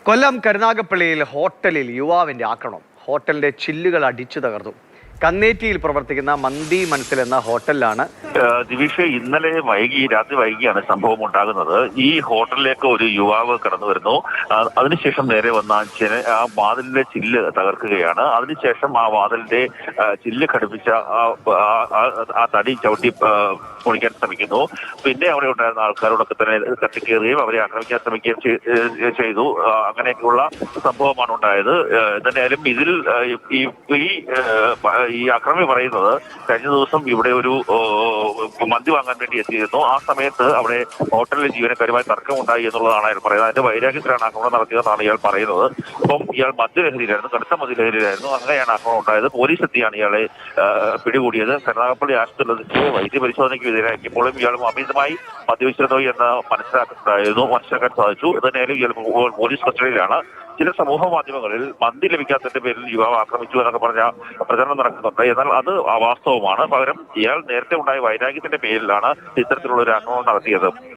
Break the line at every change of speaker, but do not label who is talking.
കൊല്ലം കരുനാഗപ്പള്ളിയിൽ ഹോട്ടലിൽ യുവാവിന്റെ ആക്രമണം. ഹോട്ടലിന്റെ ചില്ലുകൾ അടിച്ചു തകർന്നു. കന്നേറ്റിയിൽ പ്രവർത്തിക്കുന്ന മന്തി മനസ്സിൽ എന്ന ഹോട്ടലിലാണ്.
ദിവിഷ, ഇന്നലെ രാത്രി വൈകിയാണ് സംഭവം ഉണ്ടാകുന്നത്. ഈ ഹോട്ടലിലേക്ക് ഒരു യുവാവ് കടന്നു വരുന്നു. അതിനുശേഷം നേരെ വന്ന ആ വാതിലിന്റെ ചില്ല് തകർക്കുകയാണ്. അതിനുശേഷം ആ വാതിലിന്റെ ചില്ല് ഘടിപ്പിച്ച ആ തടി ചവിട്ടി പൊളിക്കാൻ ശ്രമിക്കുന്നു. പിന്നെ അവിടെ ഉണ്ടായിരുന്ന ആൾക്കാരോടൊക്കെ തന്നെ തട്ടിക്കയറുകയും അവരെ ആക്രമിക്കാൻ ശ്രമിക്കുകയും ചെയ്തു. അങ്ങനെയൊക്കെയുള്ള സംഭവമാണ് ഉണ്ടായത്. എന്തായാലും ഇതിൽ ഈ അക്രമി പറയുന്നത് കഴിഞ്ഞ ദിവസം ഇവിടെ ഒരു മന്തി വാങ്ങാൻ വേണ്ടി എത്തിയിരുന്നു. ആ സമയത്ത് അവിടെ ഹോട്ടലിലെ ജീവനക്കാരുമായി തർക്കമുണ്ടായി എന്നുള്ളതാണ് അയാൾ പറയുന്നത്. അതിന്റെ വൈരാഗ്യത്തിലാണ് ആക്രമണം നടത്തിയതെന്നാണ് ഇയാൾ പറയുന്നത്. അപ്പം ഇയാൾ മദ്യലഹരിയിലായിരുന്നു, കടുത്ത മദ്യലഹരിയിലായിരുന്നു. അങ്ങനെയാണ് ആക്രമണം ഉണ്ടായത്. പോലീസ് എത്തിയാണ് ഇയാളെ പിടികൂടിയത്. കരുനാഗപ്പള്ളി ആശുപത്രിയിലെത്തിച്ച് വൈദ്യ പരിശോധനയ്ക്ക് വിധേയരാക്കിയപ്പോഴും ഇയാൾ അമിതമായി മദ്യപിച്ചിരുന്നു എന്ന് മനസ്സിലാക്കാൻ സാധിച്ചു. എന്തായാലും ഇയാൾ പോലീസ് കസ്റ്റഡിയിലാണ്. ചില സമൂഹ മാധ്യമങ്ങളിൽ മന്തി ലഭിക്കാത്തതിന്റെ പേരിൽ യുവാവ് ആക്രമിച്ചു എന്നൊക്കെ പറഞ്ഞ പ്രചരണം നടക്കുന്നുണ്ട്. എന്നാൽ അത് അവാസ്തവമാണ്. പകരം ഇയാൾ നേരത്തെ ഉണ്ടായ വൈരാഗ്യത്തിന്റെ പേരിലാണ് ഇത്തരത്തിലുള്ള ഒരു ആക്രമണം നടത്തിയത്.